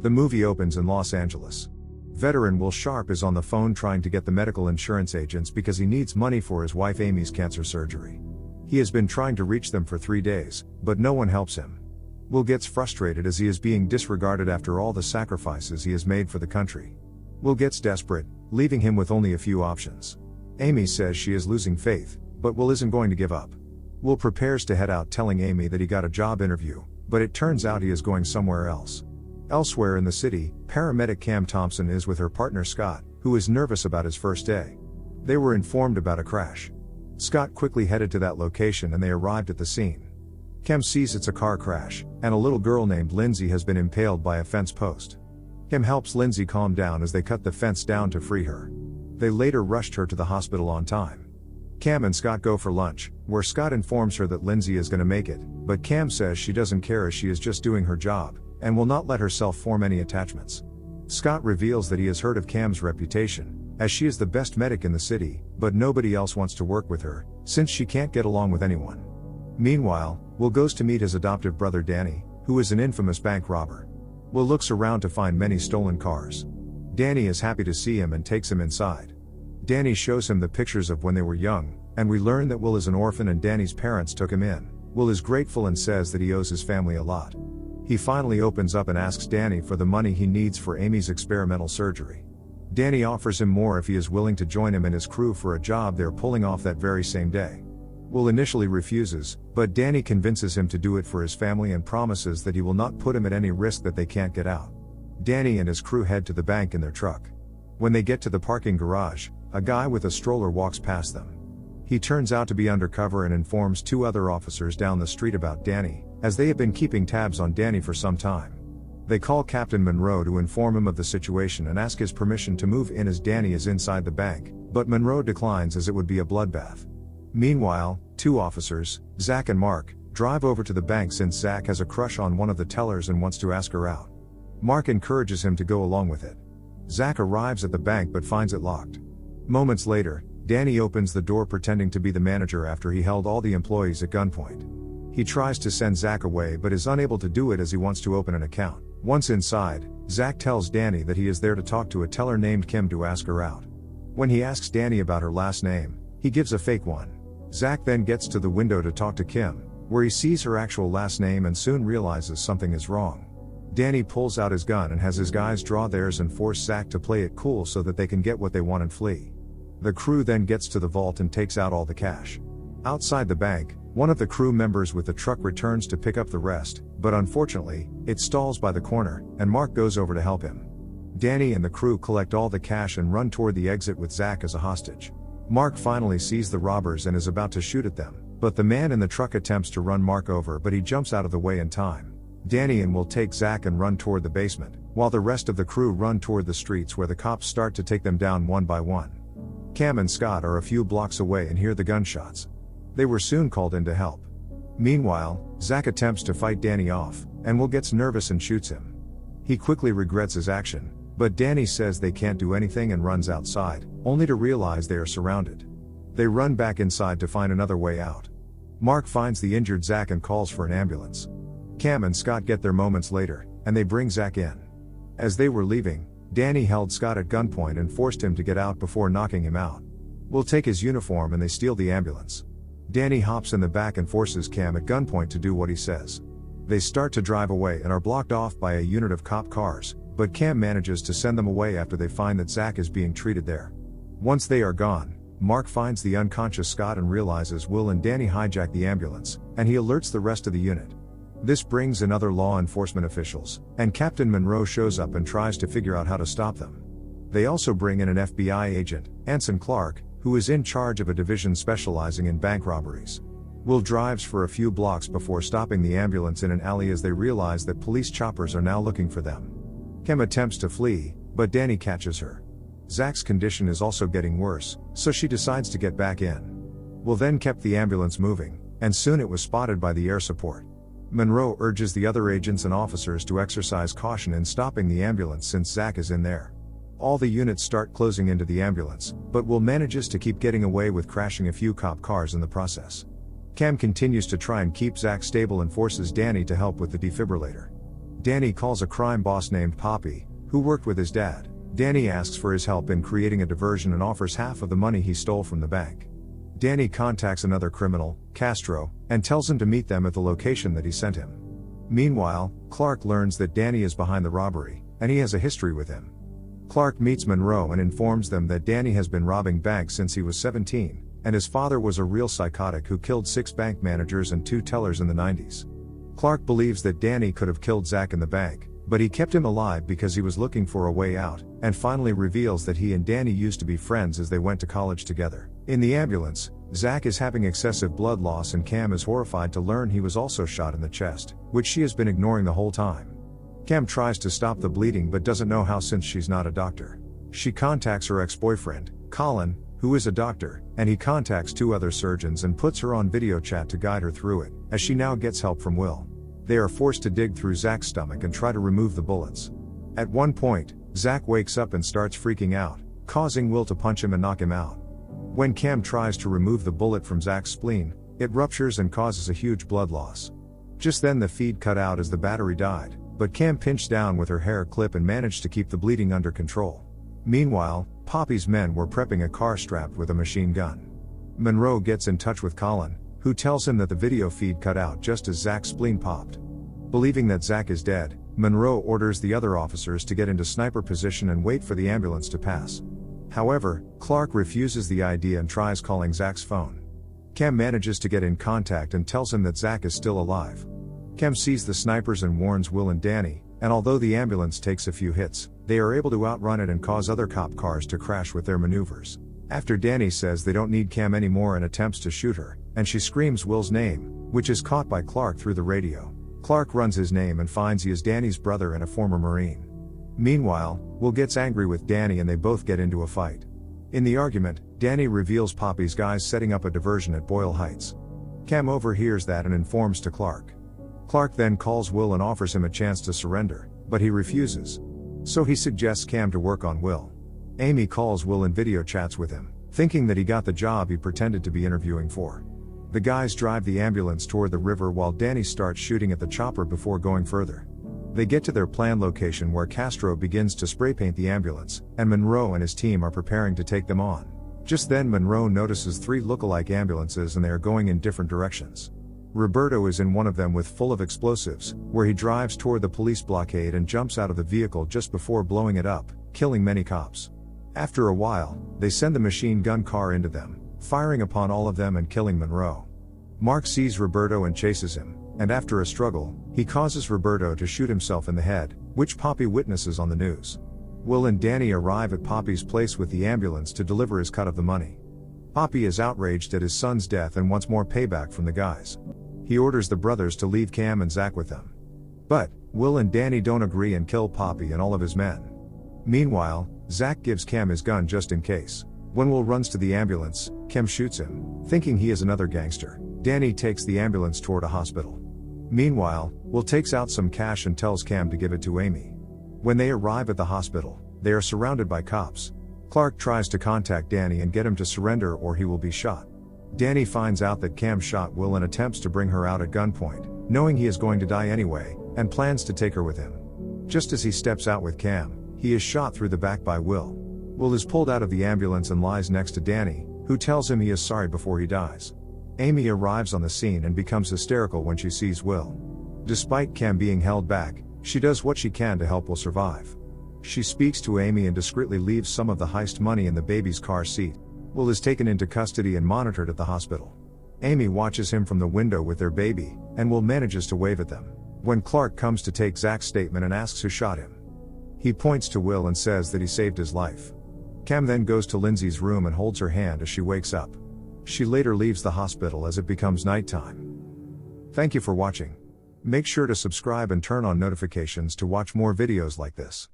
The movie opens in Los Angeles. Veteran Will Sharp is on the phone trying to get the medical insurance agents because he needs money for his wife Amy's cancer surgery. He has been trying to reach them for 3 days, but no one helps him. Will gets frustrated as he is being disregarded after all the sacrifices he has made for the country. Will gets desperate, leaving him with only a few options. Amy says she is losing faith, but Will isn't going to give up. Will prepares to head out telling Amy that he got a job interview, but it turns out he is going somewhere else. Elsewhere in the city, paramedic Cam Thompson is with her partner Scott, who is nervous about his first day. They were informed about a crash. Scott quickly headed to that location and they arrived at the scene. Cam sees it's a car crash, and a little girl named Lindsay has been impaled by a fence post. Cam helps Lindsay calm down as they cut the fence down to free her. They later rushed her to the hospital on time. Cam and Scott go for lunch, where Scott informs her that Lindsay is going to make it, but Cam says she doesn't care as she is just doing her job, and will not let herself form any attachments. Scott reveals that he has heard of Cam's reputation, as she is the best medic in the city, but nobody else wants to work with her, since she can't get along with anyone. Meanwhile, Will goes to meet his adoptive brother Danny, who is an infamous bank robber. Will looks around to find many stolen cars. Danny is happy to see him and takes him inside. Danny shows him the pictures of when they were young, and we learn that Will is an orphan and Danny's parents took him in. Will is grateful and says that he owes his family a lot. He finally opens up and asks Danny for the money he needs for Amy's experimental surgery. Danny offers him more if he is willing to join him and his crew for a job they're pulling off that very same day. Will initially refuses, but Danny convinces him to do it for his family and promises that he will not put him at any risk that they can't get out. Danny and his crew head to the bank in their truck. When they get to the parking garage, a guy with a stroller walks past them. He turns out to be undercover and informs 2 other officers down the street about Danny, as they have been keeping tabs on Danny for some time. They call Captain Monroe to inform him of the situation and ask his permission to move in as Danny is inside the bank, but Monroe declines as it would be a bloodbath. Meanwhile, 2 officers, Zach and Mark, drive over to the bank since Zach has a crush on one of the tellers and wants to ask her out. Mark encourages him to go along with it. Zach arrives at the bank but finds it locked. Moments later, Danny opens the door pretending to be the manager after he held all the employees at gunpoint. He tries to send Zach away but is unable to do it as he wants to open an account. Once inside, Zach tells Danny that he is there to talk to a teller named Kim to ask her out. When he asks Danny about her last name, he gives a fake one. Zach then gets to the window to talk to Kim, where he sees her actual last name and soon realizes something is wrong. Danny pulls out his gun and has his guys draw theirs and force Zach to play it cool so that they can get what they want and flee. The crew then gets to the vault and takes out all the cash. Outside the bank, one of the crew members with the truck returns to pick up the rest, but unfortunately, it stalls by the corner, and Mark goes over to help him. Danny and the crew collect all the cash and run toward the exit with Zach as a hostage. Mark finally sees the robbers and is about to shoot at them, but the man in the truck attempts to run Mark over but he jumps out of the way in time. Danny and Will take Zach and run toward the basement, while the rest of the crew run toward the streets where the cops start to take them down one by one. Cam and Scott are a few blocks away and hear the gunshots. They were soon called in to help. Meanwhile, Zach attempts to fight Danny off, and Will gets nervous and shoots him. He quickly regrets his action, but Danny says they can't do anything and runs outside, only to realize they are surrounded. They run back inside to find another way out. Mark finds the injured Zach and calls for an ambulance. Cam and Scott get there moments later, and they bring Zach in. As they were leaving, Danny held Scott at gunpoint and forced him to get out before knocking him out. Will take his uniform and they steal the ambulance. Danny hops in the back and forces Cam at gunpoint to do what he says. They start to drive away and are blocked off by a unit of cop cars, but Cam manages to send them away after they find that Zach is being treated there. Once they are gone, Mark finds the unconscious Scott and realizes Will and Danny hijacked the ambulance, and he alerts the rest of the unit. This brings in other law enforcement officials, and Captain Monroe shows up and tries to figure out how to stop them. They also bring in an FBI agent, Anson Clark, who is in charge of a division specializing in bank robberies. Will drives for a few blocks before stopping the ambulance in an alley as they realize that police choppers are now looking for them. Kim attempts to flee, but Danny catches her. Zach's condition is also getting worse, so she decides to get back in. Will then kept the ambulance moving, and soon it was spotted by the air support. Monroe urges the other agents and officers to exercise caution in stopping the ambulance since Zach is in there. All the units start closing into the ambulance, but Will manages to keep getting away with crashing a few cop cars in the process. Cam continues to try and keep Zach stable and forces Danny to help with the defibrillator. Danny calls a crime boss named Poppy, who worked with his dad. Danny asks for his help in creating a diversion and offers half of the money he stole from the bank. Danny contacts another criminal, Castro, and tells him to meet them at the location that he sent him. Meanwhile, Clark learns that Danny is behind the robbery, and he has a history with him. Clark meets Monroe and informs them that Danny has been robbing banks since he was 17, and his father was a real psychotic who killed 6 bank managers and 2 tellers in the 90s. Clark believes that Danny could have killed Zach in the bank, but he kept him alive because he was looking for a way out, and finally reveals that he and Danny used to be friends as they went to college together. In the ambulance, Zach is having excessive blood loss and Cam is horrified to learn he was also shot in the chest, which she has been ignoring the whole time. Cam tries to stop the bleeding but doesn't know how since she's not a doctor. She contacts her ex-boyfriend, Colin, who is a doctor, and he contacts 2 other surgeons and puts her on video chat to guide her through it, as she now gets help from Will. They are forced to dig through Zach's stomach and try to remove the bullets. At one point, Zach wakes up and starts freaking out, causing Will to punch him and knock him out. When Cam tries to remove the bullet from Zach's spleen, it ruptures and causes a huge blood loss. Just then the feed cut out as the battery died, but Cam pinched down with her hair clip and managed to keep the bleeding under control. Meanwhile, Poppy's men were prepping a car strapped with a machine gun. Monroe gets in touch with Colin, who tells him that the video feed cut out just as Zach's spleen popped. Believing that Zach is dead, Monroe orders the other officers to get into sniper position and wait for the ambulance to pass. However, Clark refuses the idea and tries calling Zach's phone. Cam manages to get in contact and tells him that Zach is still alive. Cam sees the snipers and warns Will and Danny, and although the ambulance takes a few hits, they are able to outrun it and cause other cop cars to crash with their maneuvers. After Danny says they don't need Cam anymore and attempts to shoot her, and she screams Will's name, which is caught by Clark through the radio. Clark runs his name and finds he is Danny's brother and a former Marine. Meanwhile, Will gets angry with Danny and they both get into a fight. In the argument, Danny reveals Poppy's guys setting up a diversion at Boyle Heights. Cam overhears that and informs to Clark. Clark then calls Will and offers him a chance to surrender, but he refuses. So he suggests Cam to work on Will. Amy calls Will and video chats with him, thinking that he got the job he pretended to be interviewing for. The guys drive the ambulance toward the river while Danny starts shooting at the chopper before going further. They get to their planned location where Castro begins to spray paint the ambulance, and Monroe and his team are preparing to take them on. Just then Monroe notices 3 look-alike ambulances and they are going in different directions. Roberto is in one of them with full of explosives, where he drives toward the police blockade and jumps out of the vehicle just before blowing it up, killing many cops. After a while, they send the machine gun car into them, firing upon all of them and killing Monroe. Mark sees Roberto and chases him, and after a struggle, he causes Roberto to shoot himself in the head, which Poppy witnesses on the news. Will and Danny arrive at Poppy's place with the ambulance to deliver his cut of the money. Poppy is outraged at his son's death and wants more payback from the guys. He orders the brothers to leave Cam and Zach with them. But, Will and Danny don't agree and kill Poppy and all of his men. Meanwhile, Zach gives Cam his gun just in case. When Will runs to the ambulance, Cam shoots him, thinking he is another gangster. Danny takes the ambulance toward a hospital. Meanwhile, Will takes out some cash and tells Cam to give it to Amy. When they arrive at the hospital, they are surrounded by cops. Clark tries to contact Danny and get him to surrender or he will be shot. Danny finds out that Cam shot Will and attempts to bring her out at gunpoint, knowing he is going to die anyway, and plans to take her with him. Just as he steps out with Cam, he is shot through the back by Will. Will is pulled out of the ambulance and lies next to Danny, who tells him he is sorry before he dies. Amy arrives on the scene and becomes hysterical when she sees Will. Despite Cam being held back, she does what she can to help Will survive. She speaks to Amy and discreetly leaves some of the heist money in the baby's car seat. Will is taken into custody and monitored at the hospital. Amy watches him from the window with their baby, and Will manages to wave at them. When Clark comes to take Zach's statement and asks who shot him, he points to Will and says that he saved his life. Cam then goes to Lindsay's room and holds her hand as she wakes up. She later leaves the hospital as it becomes nighttime. Thank you for watching. Make sure to subscribe and turn on notifications to watch more videos like this.